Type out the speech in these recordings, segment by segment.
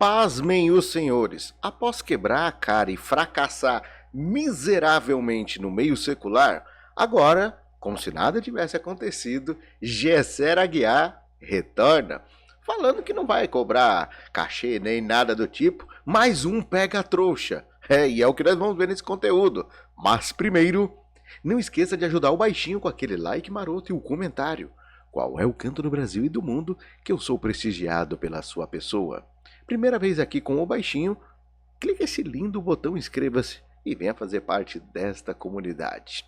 Pasmem os senhores, após quebrar a cara e fracassar miseravelmente no meio secular, agora, como se nada tivesse acontecido, Gesser Aguiar retorna, falando que não vai cobrar cachê nem nada do tipo, mais um pega-trouxa. E é o que nós vamos ver nesse conteúdo. Mas primeiro, não esqueça de ajudar o baixinho com aquele like maroto e o comentário. Qual é o canto do Brasil e do mundo que eu sou prestigiado pela sua pessoa? Primeira vez aqui com o baixinho, clique esse lindo botão inscreva-se e venha fazer parte desta comunidade.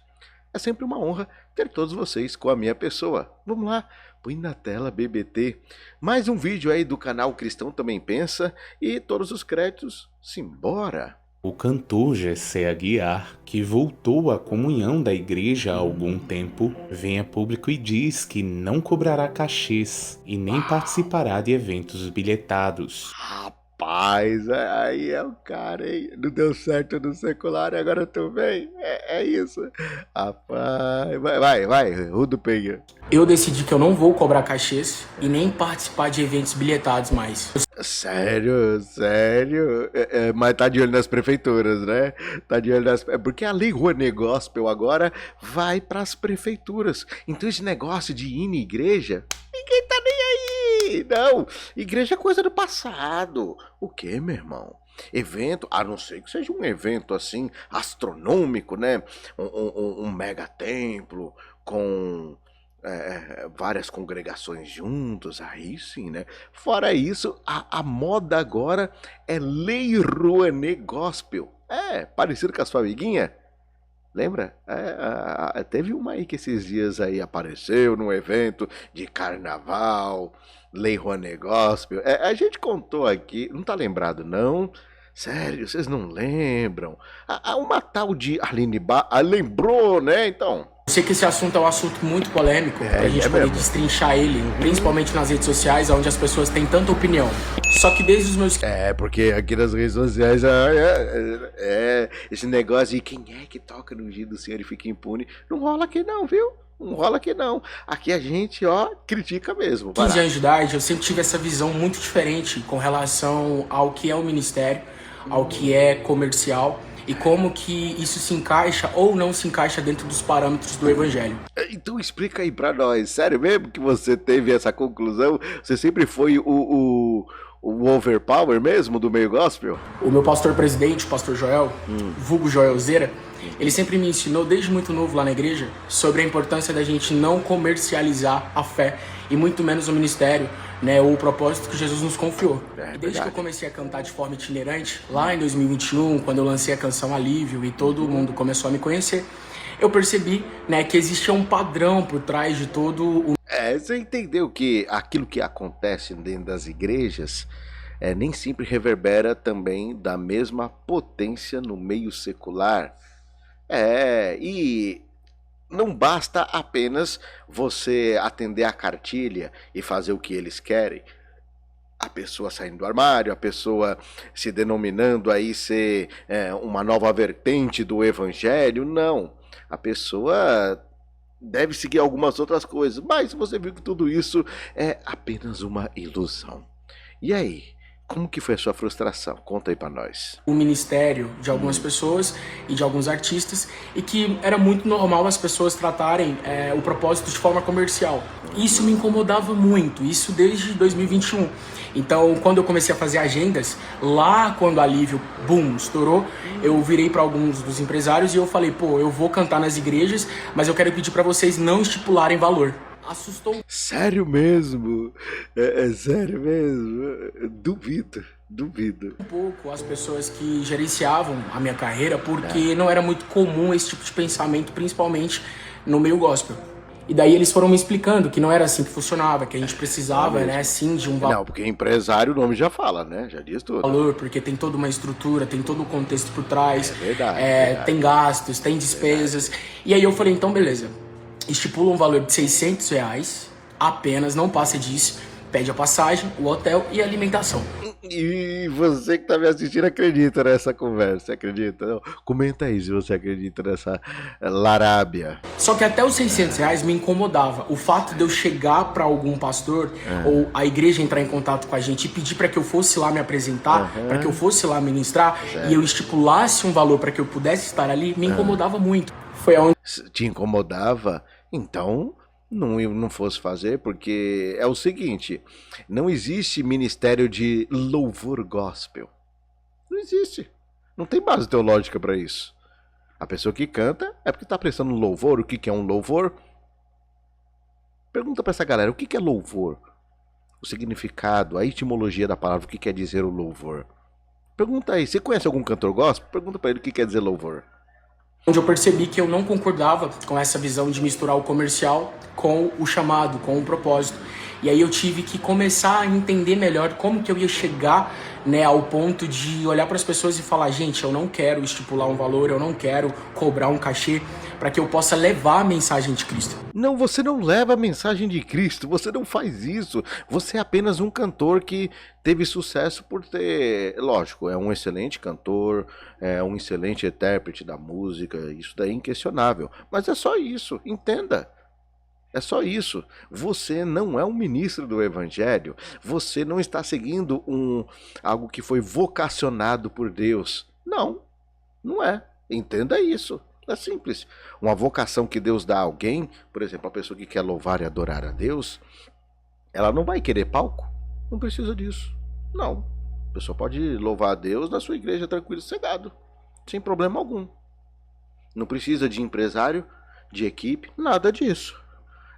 É sempre uma honra ter todos vocês com a minha pessoa. Vamos lá, põe na tela BBT. Mais um vídeo aí do canal Cristão Também Pensa e todos os créditos, simbora! O cantor Gesser Aguiar, que voltou à comunhão da igreja há algum tempo, vem a público e diz que não cobrará cachês e nem participará de eventos bilhetados. Rapaz, aí é o cara, hein? Não deu certo no secular e agora eu tô bem. É isso. Rapaz, vai, Rudo Penha. Eu decidi que eu não vou cobrar cachês e nem participar de eventos bilhetados mais. Sério? Mas tá de olho nas prefeituras, né? Tá de olho nas... Porque a Lei Rouanet Gospel agora vai pras prefeituras. Então esse negócio de ir na igreja, ninguém tá nem aí. Não, igreja é coisa do passado. O que, meu irmão? Evento, a não ser que seja um evento assim, astronômico, né? Um mega templo com... várias congregações juntos, aí sim, né? Fora isso, a moda agora é Lei Rouanet Gospel. Parecido com a sua amiguinha. Lembra? Teve uma aí que esses dias aí apareceu num evento de carnaval, Lei Rouanet Gospel. A gente contou aqui, não tá lembrado não? Sério, vocês não lembram? Uma tal de Aline lembrou, né? Então... Eu sei que esse assunto é um assunto muito polêmico, pra gente poder destrinchar ele, principalmente nas redes sociais, onde as pessoas têm tanta opinião. Só que desde os meus... porque aqui nas redes sociais esse negócio de quem é que toca no ungido do Senhor e fica impune, não rola aqui não, viu? Não rola aqui não. Aqui a gente, critica mesmo. 15 anos de idade, eu sempre tive essa visão muito diferente com relação ao que é o ministério, ao que é comercial, e como que isso se encaixa ou não se encaixa dentro dos parâmetros do evangelho. Então explica aí pra nós, sério mesmo que você teve essa conclusão? Você sempre foi o overpower mesmo do meio gospel? O meu pastor presidente, o pastor Joel, vulgo Joelzeira, ele sempre me ensinou desde muito novo lá na igreja sobre a importância da gente não comercializar a fé e muito menos o ministério, né, o propósito que Jesus nos confiou. Desde que eu comecei a cantar de forma itinerante, lá em 2021, quando eu lancei a canção Alívio e todo mundo começou a me conhecer, eu percebi, né, que existia um padrão por trás de todo o... Você entendeu que aquilo que acontece dentro das igrejas nem sempre reverbera também da mesma potência no meio secular? E não basta apenas você atender a cartilha e fazer o que eles querem. A pessoa saindo do armário, a pessoa se denominando aí ser uma nova vertente do evangelho, não. A pessoa deve seguir algumas outras coisas, mas você viu que tudo isso é apenas uma ilusão. E aí? Como que foi a sua frustração? Conta aí pra nós. O ministério de algumas pessoas e de alguns artistas, e que era muito normal as pessoas tratarem o propósito de forma comercial. Isso me incomodava muito, isso desde 2021. Então, quando eu comecei a fazer agendas, lá quando a Alívio, boom, estourou, eu virei para alguns dos empresários e eu falei, eu vou cantar nas igrejas, mas eu quero pedir para vocês não estipularem valor. Assustou. Sério mesmo? Sério mesmo? Duvido. Um pouco as pessoas que gerenciavam a minha carreira, porque não era muito comum esse tipo de pensamento, principalmente no meio gospel. E daí eles foram me explicando que não era assim que funcionava, que a gente precisava, né, sim, de um valor. Não, porque empresário o nome já fala, né? Já diz tudo. Valor, porque tem toda uma estrutura, tem todo o contexto por trás. Verdade. Tem gastos, tem despesas. E aí eu falei, então beleza. Estipula um valor de R$600 apenas, não passa disso, pede a passagem, o hotel e a alimentação. E você que tá me assistindo acredita nessa conversa, acredita? Não? Comenta aí se você acredita nessa larábia. Só que até os R$ 600 me incomodava. O fato de eu chegar pra algum pastor ou a igreja entrar em contato com a gente e pedir pra que eu fosse lá me apresentar, pra que eu fosse lá ministrar, e eu estipulasse um valor pra que eu pudesse estar ali, me incomodava muito. Foi aonde Te incomodava? Então não fosse fazer, porque é o seguinte, não existe ministério de louvor gospel. Não existe. Não tem base teológica para isso. A pessoa que canta é porque está prestando louvor. O que é um louvor? Pergunta para essa galera, o que é louvor? O significado, a etimologia da palavra, o que quer dizer o louvor? Pergunta aí, você conhece algum cantor gospel? Pergunta para ele o que quer dizer louvor. eu percebi que eu não concordava com essa visão de misturar o comercial com o chamado, com o propósito. E aí eu tive que começar a entender melhor como que eu ia chegar, né, ao ponto de olhar para as pessoas e falar, gente, eu não quero estipular um valor, eu não quero cobrar um cachê para que eu possa levar a mensagem de Cristo. Não, você não leva a mensagem de Cristo, você não faz isso. Você é apenas um cantor que teve sucesso por ter... Lógico, é um excelente cantor, é um excelente intérprete da música, isso daí é inquestionável. Mas é só isso, entenda. É só isso. Você não é um ministro do evangelho. Você não está seguindo algo que foi vocacionado por Deus. Não, não é. Entenda isso. É simples. Uma vocação que Deus dá a alguém, por exemplo, a pessoa que quer louvar e adorar a Deus, ela não vai querer palco. Não precisa disso. Não. A pessoa pode louvar a Deus na sua igreja tranquilo e sossegado, sem problema algum. Não precisa de empresário, de equipe, nada disso.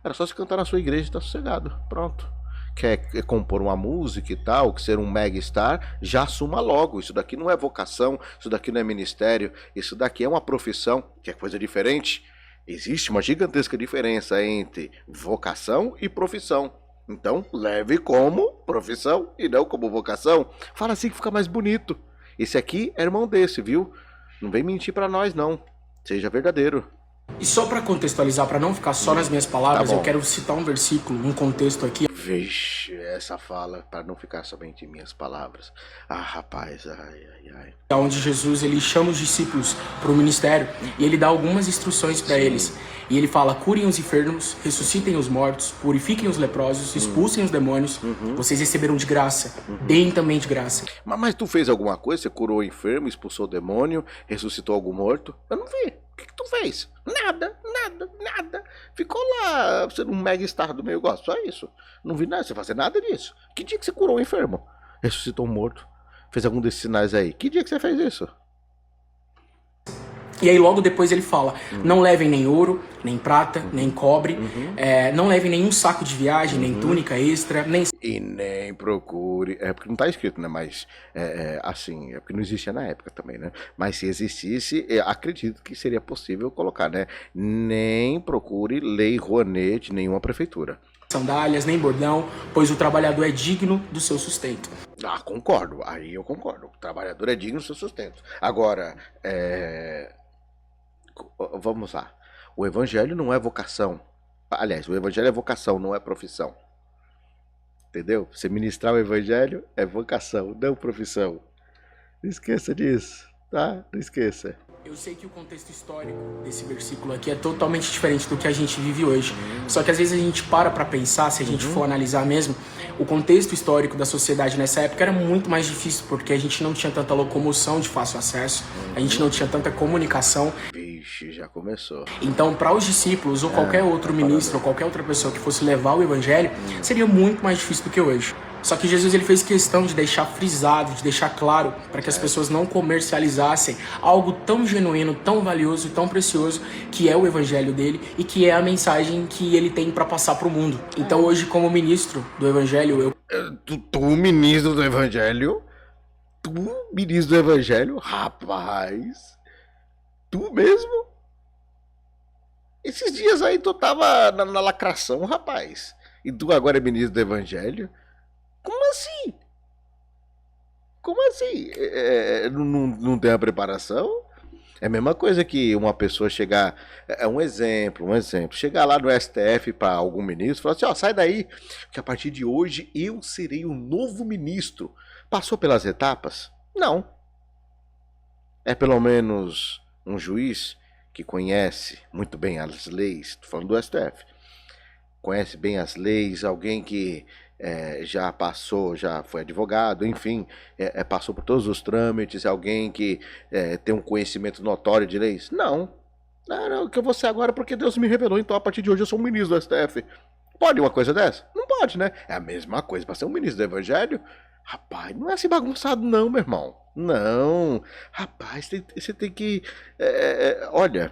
Era só se cantar na sua igreja e estar sossegado. Pronto. Quer compor uma música e tal, que ser um mega star, já assuma logo. Isso daqui não é vocação, isso daqui não é ministério, isso daqui é uma profissão, que é coisa diferente. Existe uma gigantesca diferença entre vocação e profissão. Então, leve como profissão e não como vocação. Fala assim que fica mais bonito. Esse aqui é irmão desse, viu? Não vem mentir pra nós, não. Seja verdadeiro. E só para contextualizar, para não ficar só nas minhas palavras, Tá bom. eu quero citar um versículo, um contexto aqui. Vixe, essa fala, para não ficar somente em minhas palavras. Ah, rapaz, ai. Onde Jesus ele chama os discípulos para o ministério e ele dá algumas instruções para eles. E ele fala, curem os enfermos, ressuscitem os mortos, purifiquem os leprosos, expulsem os demônios, vocês receberam de graça, deem também de graça. Mas tu fez alguma coisa? Você curou o enfermo, expulsou o demônio, ressuscitou algum morto? Eu não vi. O que tu fez? Nada. Ficou lá sendo um mega star do meio gospel, só isso. Não vi nada, você fazer nada disso. Que dia que você curou o enfermo? Ressuscitou um morto? Fez algum desses sinais aí? Que dia que você fez isso? E aí logo depois ele fala, não levem nem ouro, nem prata, nem cobre, não levem nenhum saco de viagem, nem túnica extra, nem... E nem procure... É porque não tá escrito, né? Mas, assim, é porque não existia na época também, né? Mas se existisse, acredito que seria possível colocar, né? Nem procure lei Rouanet de nenhuma prefeitura. sandálias, nem bordão, pois o trabalhador é digno do seu sustento. Ah, concordo. Aí eu concordo. O trabalhador é digno do seu sustento. Agora, vamos lá. O evangelho não é vocação. Aliás, o evangelho é vocação, não é profissão. Entendeu? Você ministrar o evangelho é vocação, não profissão. Não esqueça disso, tá? Não esqueça. Eu sei que o contexto histórico desse versículo aqui é totalmente diferente do que a gente vive hoje. Só que às vezes a gente para pensar, se a gente for analisar mesmo, o contexto histórico da sociedade nessa época era muito mais difícil, porque a gente não tinha tanta locomoção de fácil acesso, a gente não tinha tanta comunicação. Vixe, já começou. Então, para os discípulos ou qualquer outro ministro ou qualquer outra pessoa que fosse levar o evangelho, seria muito mais difícil do que hoje. Só que Jesus ele fez questão de deixar frisado, de deixar claro, para que as pessoas não comercializassem algo tão genuíno, tão valioso, tão precioso, que é o evangelho dele e que é a mensagem que ele tem para passar para o mundo. Então hoje, como ministro do evangelho, Tu, ministro do evangelho? Tu, ministro do evangelho? Rapaz, tu mesmo? Esses dias aí tu tava na lacração, rapaz. E tu agora é ministro do evangelho? Como assim? Como assim? Não tem a preparação? É a mesma coisa que uma pessoa chegar, um exemplo, chegar lá no STF para algum ministro e falar assim, ó, sai daí, que a partir de hoje eu serei o novo ministro. Passou pelas etapas? Não. É pelo menos um juiz que conhece muito bem as leis, tô falando do STF, conhece bem as leis, alguém que já passou, já foi advogado, enfim, passou por todos os trâmites, alguém que tem um conhecimento notório de leis? Não. Não, que eu vou ser agora porque Deus me revelou, então a partir de hoje eu sou um ministro do STF. Pode uma coisa dessa? Não pode, né? É a mesma coisa para ser um ministro do Evangelho. Rapaz, não é assim bagunçado não, meu irmão. Não. Rapaz, você tem que... olha...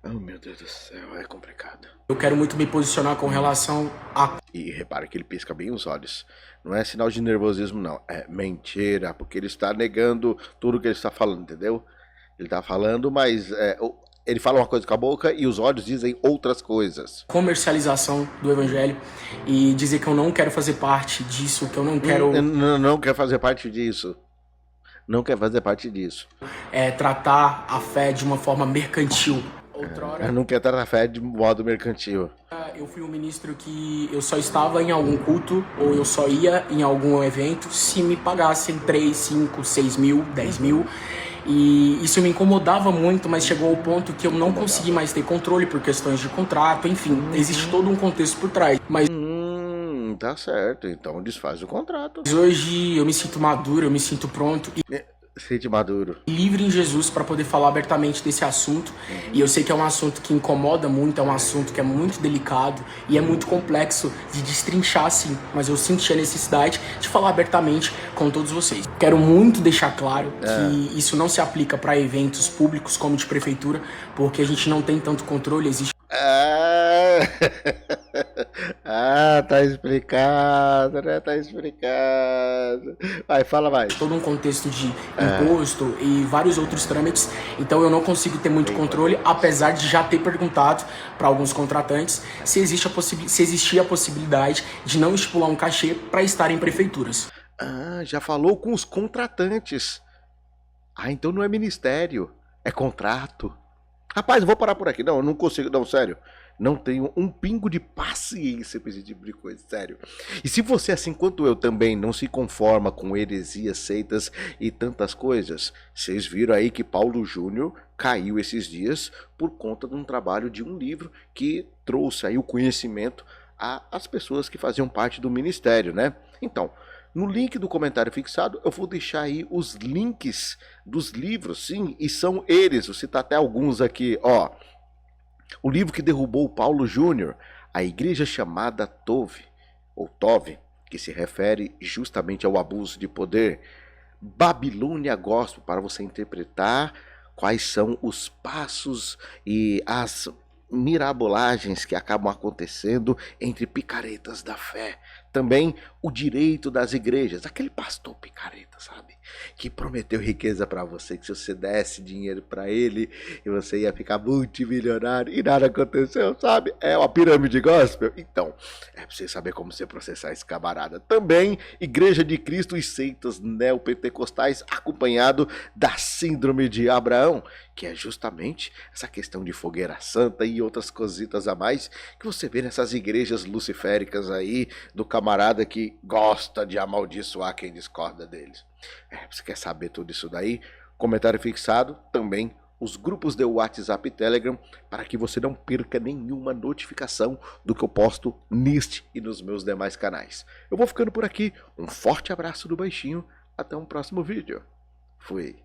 Oh, meu Deus do céu, é complicado. Eu quero muito me posicionar com relação a... E repara que ele pisca bem os olhos. Não é sinal de nervosismo, não. É mentira, porque ele está negando tudo que ele está falando, entendeu? Ele está falando, mas ele fala uma coisa com a boca e os olhos dizem outras coisas. Comercialização do evangelho e dizer que eu não quero fazer parte disso, que eu não quero... Não quer fazer parte disso. Não quer fazer parte disso. Tratar a fé de uma forma mercantil. Outrora, não quer tratar a fé de modo mercantil. Eu fui um ministro que eu só estava em algum culto ou eu só ia em algum evento se me pagassem 3, 5, 6 mil, 10 mil. E isso me incomodava muito, mas chegou ao ponto que eu não consegui mais ter controle por questões de contrato, enfim, existe todo um contexto por trás. Mas tá certo, então desfaz o contrato. Hoje eu me sinto maduro, eu me sinto pronto e sente maduro, livre em Jesus para poder falar abertamente desse assunto. E eu sei que é um assunto que incomoda muito, é um assunto que é muito delicado e é muito complexo de destrinchar assim, mas eu senti a necessidade de falar abertamente com todos vocês. Quero muito deixar claro que isso não se aplica para eventos públicos como de prefeitura, porque a gente não tem tanto controle, existe tá explicado, né? Tá explicado. Vai, fala mais. todo um contexto de imposto e vários outros trâmites, então eu não consigo ter muito controle, apesar de já ter perguntado para alguns contratantes se existia a possibilidade de não estipular um cachê para estar em prefeituras. Já falou com os contratantes. Então não é ministério, é contrato. Rapaz, eu vou parar por aqui. Não, eu não consigo, não, sério. Não tenho um pingo de paciência com esse tipo de coisa, sério. E se você, assim quanto eu também, não se conforma com heresias, seitas e tantas coisas, vocês viram aí que Paulo Júnior caiu esses dias por conta de um trabalho de um livro que trouxe aí o conhecimento às pessoas que faziam parte do ministério, né? Então, no link do comentário fixado, eu vou deixar aí os links dos livros, sim, e são eles, vou citar até alguns aqui, ó. O livro que derrubou Paulo Júnior, A Igreja Chamada Tove, ou Tove, que se refere justamente ao abuso de poder. Babilônia Gospel, para você interpretar quais são os passos e as mirabolagens que acabam acontecendo entre picaretas da fé. Também o direito das igrejas, aquele pastor picareta, sabe? Que prometeu riqueza para você, que se você desse dinheiro para ele, você ia ficar multimilionário e nada aconteceu, sabe? É uma pirâmide gospel. Então, é pra você saber como você processar esse camarada. Também, Igreja de Cristo e seitas neopentecostais, acompanhado da síndrome de Abraão, que é justamente essa questão de fogueira santa e outras cositas a mais que você vê nessas igrejas luciféricas aí, do camarada que gosta de amaldiçoar quem discorda deles. Você quer saber tudo isso daí? Comentário fixado, também os grupos de WhatsApp e Telegram, para que você não perca nenhuma notificação do que eu posto neste e nos meus demais canais. Eu vou ficando por aqui, um forte abraço do Baixinho, até um próximo vídeo. Fui.